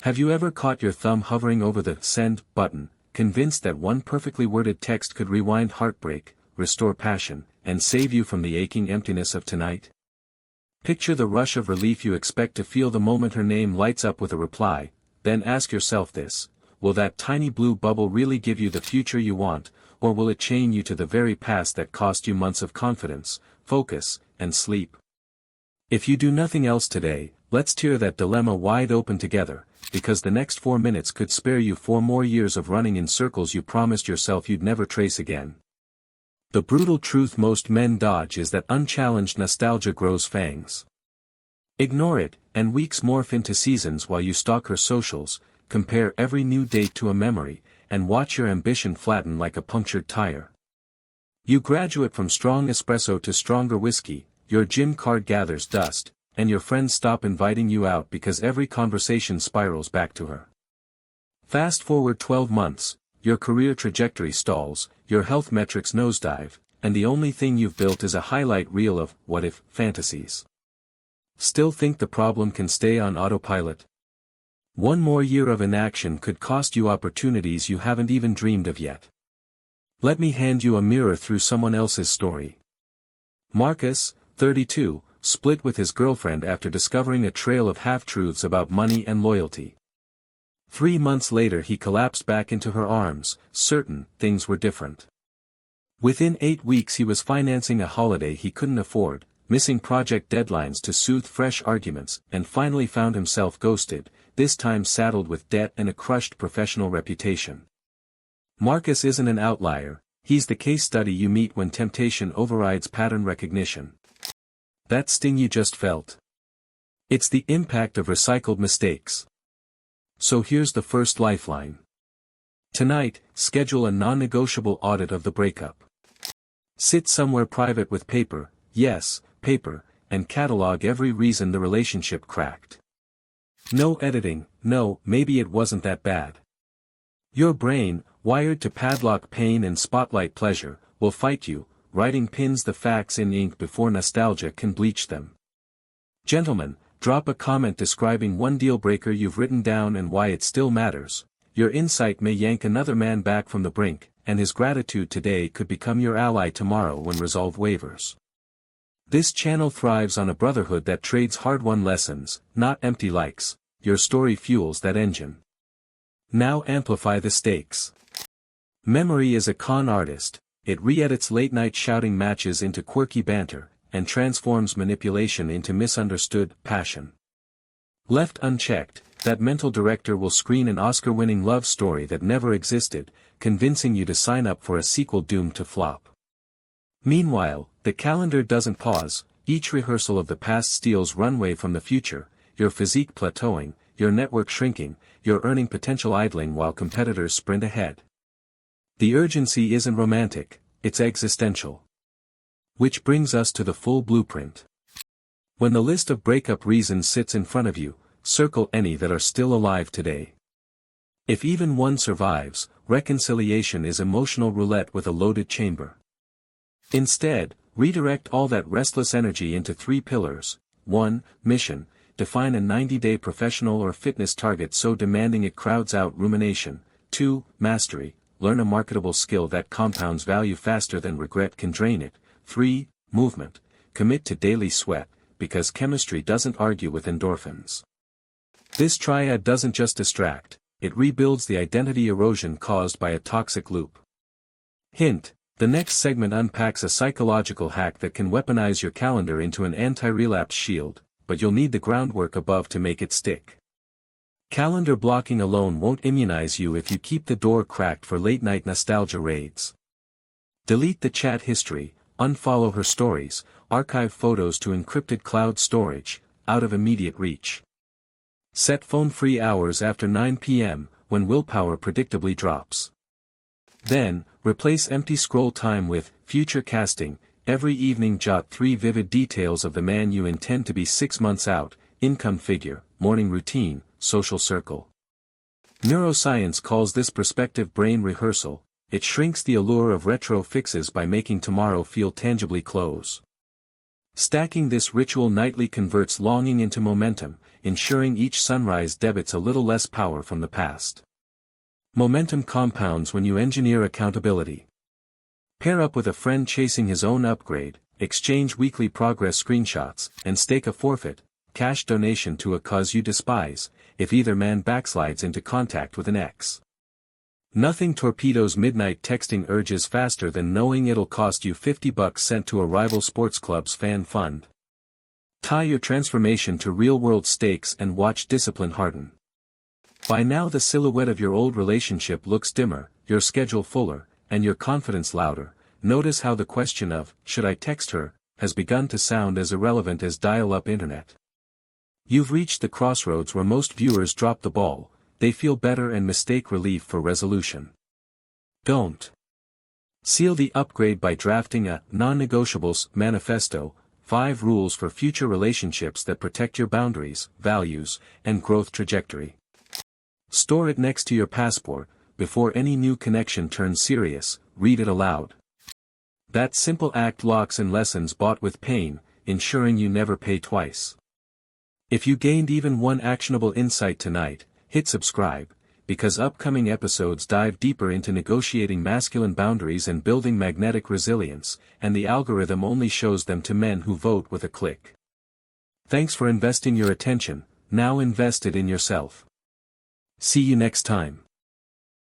Have you ever caught your thumb hovering over the send button, convinced that one perfectly worded text could rewind heartbreak, restore passion, and save you from the aching emptiness of tonight? Picture the rush of relief you expect to feel the moment her name lights up with a reply, then ask yourself this: will that tiny blue bubble really give you the future you want, or will it chain you to the very past that cost you months of confidence, focus, and sleep? If you do nothing else today, let's tear that dilemma wide open together, because the next 4 minutes could spare you 4 more years of running in circles you promised yourself you'd never trace again. The brutal truth most men dodge is that unchallenged nostalgia grows fangs. Ignore it, and weeks morph into seasons while you stalk her socials, compare every new date to a memory, and watch your ambition flatten like a punctured tire. You graduate from strong espresso to stronger whiskey, your gym card gathers dust, and your friends stop inviting you out because every conversation spirals back to her. Fast forward 12 months, your career trajectory stalls, your health metrics nosedive, and the only thing you've built is a highlight reel of what-if fantasies. Still think the problem can stay on autopilot? One more year of inaction could cost you opportunities you haven't even dreamed of yet. Let me hand you a mirror through someone else's story. Marcus, 32, split with his girlfriend after discovering a trail of half-truths about money and loyalty. 3 months later he collapsed back into her arms, certain things were different. Within 8 weeks he was financing a holiday he couldn't afford, missing project deadlines to soothe fresh arguments, and finally found himself ghosted, this time saddled with debt and a crushed professional reputation. Marcus isn't an outlier, he's the case study you meet when temptation overrides pattern recognition. That sting you just felt? It's the impact of recycled mistakes. So here's the first lifeline. Tonight, schedule a non-negotiable audit of the breakup. Sit somewhere private with paper, yes, paper, and catalog every reason the relationship cracked. No editing, no, maybe it wasn't that bad. Your brain, wired to padlock pain and spotlight pleasure, will fight you, writing pins the facts in ink before nostalgia can bleach them. Gentlemen, drop a comment describing one deal breaker you've written down and why it still matters. Your insight may yank another man back from the brink, and his gratitude today could become your ally tomorrow when resolve wavers. This channel thrives on a brotherhood that trades hard-won lessons, not empty likes. Your story fuels that engine. Now amplify the stakes. Memory is a con artist. It re-edits late-night shouting matches into quirky banter, and transforms manipulation into misunderstood passion. Left unchecked, that mental director will screen an Oscar-winning love story that never existed, convincing you to sign up for a sequel doomed to flop. Meanwhile, the calendar doesn't pause, each rehearsal of the past steals runway from the future, your physique plateauing, your network shrinking, your earning potential idling while competitors sprint ahead. The urgency isn't romantic, it's existential. Which brings us to the full blueprint. When the list of breakup reasons sits in front of you, circle any that are still alive today. If even one survives, reconciliation is emotional roulette with a loaded chamber. Instead, redirect all that restless energy into 3 pillars. 1. Mission. Define a 90-day professional or fitness target so demanding it crowds out rumination. 2. Mastery. Learn a marketable skill that compounds value faster than regret can drain it. 3. Movement. Commit to daily sweat, because chemistry doesn't argue with endorphins. This triad doesn't just distract, it rebuilds the identity erosion caused by a toxic loop. Hint: the next segment unpacks a psychological hack that can weaponize your calendar into an anti-relapse shield, but you'll need the groundwork above to make it stick. Calendar blocking alone won't immunize you if you keep the door cracked for late-night nostalgia raids. Delete the chat history, unfollow her stories, archive photos to encrypted cloud storage, out of immediate reach. Set phone-free hours after 9 p.m., when willpower predictably drops. Then, replace empty scroll time with future casting. Every evening jot 3 vivid details of the man you intend to be 6 months out: income figure, morning routine, social circle. Neuroscience calls this prospective brain rehearsal. It shrinks the allure of retro fixes by making tomorrow feel tangibly close. Stacking this ritual nightly converts longing into momentum. ensuring each sunrise debits a little less power from the past. Momentum compounds when you engineer accountability. Pair up with a friend chasing his own upgrade, exchange weekly progress screenshots, and stake a forfeit, cash donation to a cause you despise, if either man backslides into contact with an ex. Nothing torpedoes midnight texting urges faster than knowing it'll cost you $50 sent to a rival sports club's fan fund. Tie your transformation to real-world stakes and watch discipline harden. By now the silhouette of your old relationship looks dimmer, your schedule fuller, and your confidence louder. Notice how the question of, should I text her, has begun to sound as irrelevant as dial-up internet. You've reached the crossroads where most viewers drop the ball, they feel better and mistake relief for resolution. Don't seal the upgrade by drafting a non-negotiables manifesto, 5 rules for future relationships that protect your boundaries, values, and growth trajectory. Store it next to your passport, before any new connection turns serious, read it aloud. That simple act locks in lessons bought with pain, ensuring you never pay twice. If you gained even one actionable insight tonight, hit subscribe, because upcoming episodes dive deeper into negotiating masculine boundaries and building magnetic resilience, and the algorithm only shows them to men who vote with a click. Thanks for investing your attention, now invest it in yourself. See you next time.